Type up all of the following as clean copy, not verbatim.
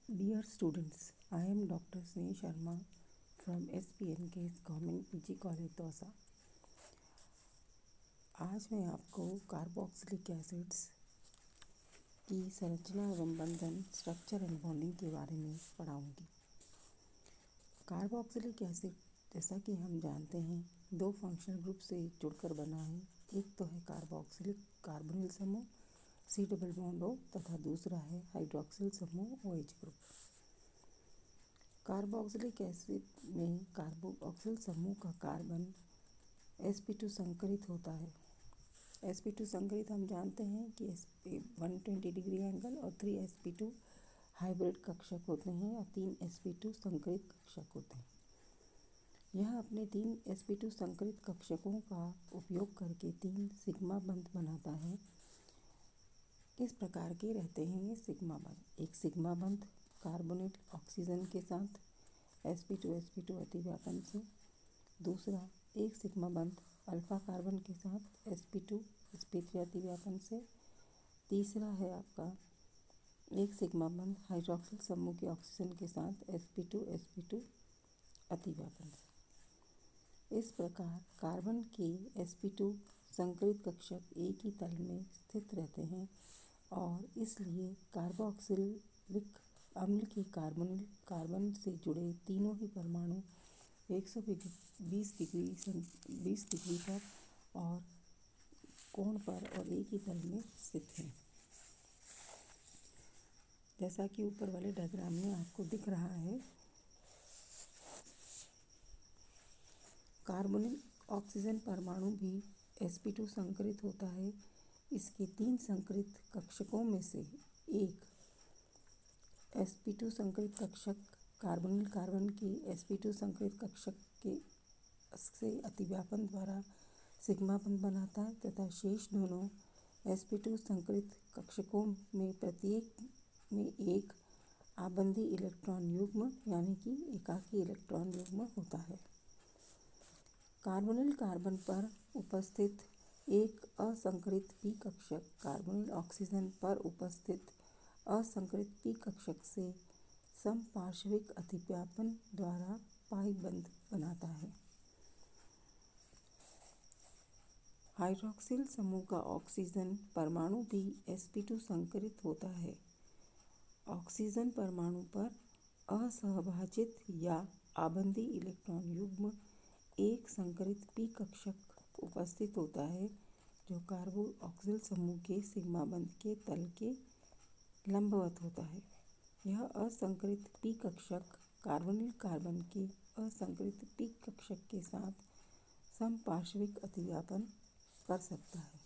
Dear students, I am Dr. Sneh Sharma from SPNK's Government PG College Dausa. आज मैं आपको carboxylic acids की संरचना एवं बंधन स्ट्रक्चर एंड बॉन्डिंग के बारे में पढ़ाऊंगी। कार्बोक्सिलिक एसिड जैसा कि हम जानते हैं दो फंक्शनल ग्रुप से जुड़कर बना है। एक तो है कार्बोक्सिलिक कार्बोनिल समूह C डबल बॉन्ड O तथा दूसरा है हाइड्रोक्सिल समूह OH ग्रुप। कार्बोक्सिलिक एसिड में कार्बोक्सिल समूह का कार्बन sp2 संकरित होता है। sp2 संकरित हम जानते हैं कि 120 डिग्री एंगल और 3 sp2 हाइब्रिड कक्षक होते हैं और 3 sp2 संकरित कक्षक होते हैं। यह अपने 3 sp2 संकरित कक्षकों का उपयोग करके 3 सिग्मा बंध बनाता है। इस प्रकार के रहते हैं ये सिग्मा बंध। एक सिग्मा बंध कार्बोनेट ऑक्सीजन के साथ sp2 अतिव्यापन से, दूसरा एक सिग्मा बंध अल्फा कार्बन के साथ sp2 sp3 अतिव्यापन से, तीसरा है आपका एक सिग्मा बंध हाइड्रोक्सिल समूह के ऑक्सीजन के साथ sp2 अतिव्यापन से। इस प्रकार कार्बन के sp2 संकरित कक्षक एक ही तल में स्थित रहते हैं और इसलिए कार्बोक्सिलिक अम्ल के कार्बन से जुड़े तीनों ही परमाणु 120 डिग्री पर और कोण पर और एक ही तल में स्थित हैं। जैसा कि ऊपर वाले डायग्राम में आपको दिख रहा है, कार्बोनिल ऑक्सीजन परमाणु भी sp2 संकरित होता है। इसके 3 संकरित कक्षकों में से एक sp2 संकरित कक्षक कार्बोनिल कार्बन के sp2 संकरित कक्षक के से अतिव्यापन द्वारा सिग्मा बंध बनाता है तथा शेष दोनों sp2 संकरित कक्षकों में प्रत्येक में एक आबंधी इलेक्ट्रॉन युग्म यानी कि एकाकी इलेक्ट्रॉन युग्म होता है। कार्बोनिल कार्बन पर उपस्थित एक असंकरित p कक्षक कार्बोनिल ऑक्सीजन पर उपस्थित असंकरित p कक्षक से समपार्श्विक अतिव्यापन द्वारा पाई बंध बनाता है। हाइड्रोक्सिल समूह का ऑक्सीजन परमाणु भी sp2 संकरित होता है। ऑक्सीजन परमाणु पर असहभाजित या आबंधी इलेक्ट्रॉन युग्म एक संकरित p कक्षक उपस्थित होता है जो कार्बोक्सिल समूह के सिग्मा बंध के तल के लंबवत होता है। यह असंकरित p कक्षक कार्बोनिल कार्बन के असंकरित p कक्षक के साथ समपार्श्विक अतिव्यापन कर सकता है।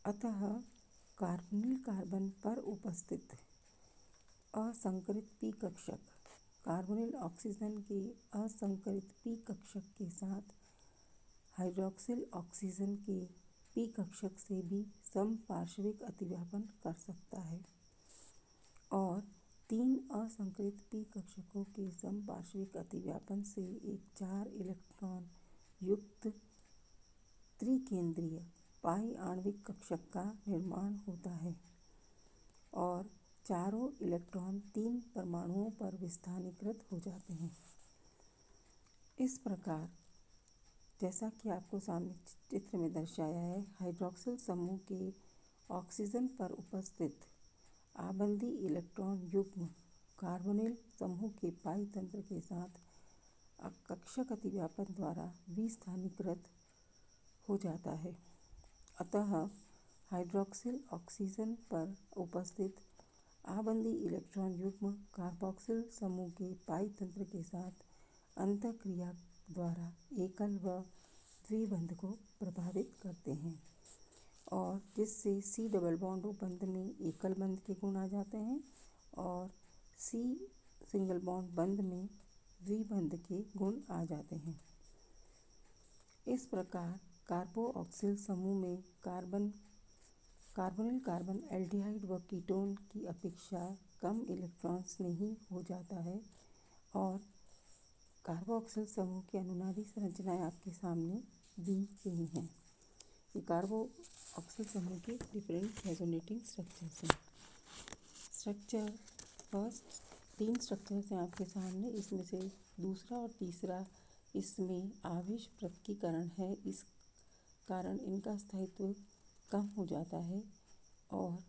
अतः कार्बोनिल कार्बन पर उपस्थित असंकरित p कक्षक कार्बोनिल ऑक्सीजन के असंकरित p कक्षक के साथ हाइड्रोक्सिल ऑक्सीजन के p कक्षक से भी समपार्श्विक अतिव्यापन कर सकता है और 3 असंकरित p कक्षकों के समपार्श्विक अतिव्यापन से एक 4 इलेक्ट्रॉन युक्त त्रिकेंद्रीय पाई आणविक कक्षक का निर्माण होता है और चारों इलेक्ट्रॉन 3 परमाणुओं पर विस्थानीकृत हो जाते हैं। इस प्रकार जैसा कि आपको सामने चित्र में दर्शाया है, हाइड्रोक्सिल समूह के ऑक्सीजन पर उपस्थित आबंधी इलेक्ट्रॉन युग्म कार्बोनिल समूह के पाई तंत्र के साथ कक्षक अतिव्यापन द्वारा विस्थानीकृत हो जाता है। अतः हाइड्रोक्सिल ऑक्सीजन पर उपस्थित आबंधी इलेक्ट्रॉन युग्म कार्बोक्सिल समूह के पाई तंत्र के साथ अंतःक्रिया द्वारा एकल व द्विबंध को प्रभावित करते हैं और जिससे C डबल बॉन्ड O बंध में एकल बंध के गुण आ जाते हैं और C सिंगल बॉन्ड बंध में द्विबंध के गुण आ जाते हैं। इस प्रकार कार्बोक्सिल समूह में कार्बोनिल कार्बन एल्डिहाइड व कीटोन की अपेक्षा कम इलेक्ट्रॉन्स नहीं हो जाता है और कार्बोक्सिल समूह की अनुनादी संरचनाएं आपके सामने दी गई हैं। ये कार्बोक्सिल समूह के डिफरेंट रेजोनेटिंग स्ट्रक्चर्स हैं। स्ट्रक्चर फर्स्ट 3 स्ट्रक्चर्स हैं आपके सामने, इसमें से दूसरा और तीसरा इसमें आवेश पृथक्कीकरण है, इस कारण इनका स्थायित्व कम हो जाता है और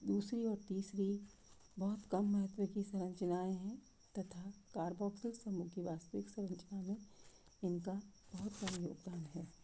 दूसरी और तीसरी बहुत कम महत्व की संरचनाएं हैं तथा कार्बोक्सिल समूह की वास्तविक संरचना में इनका बहुत कम योगदान है।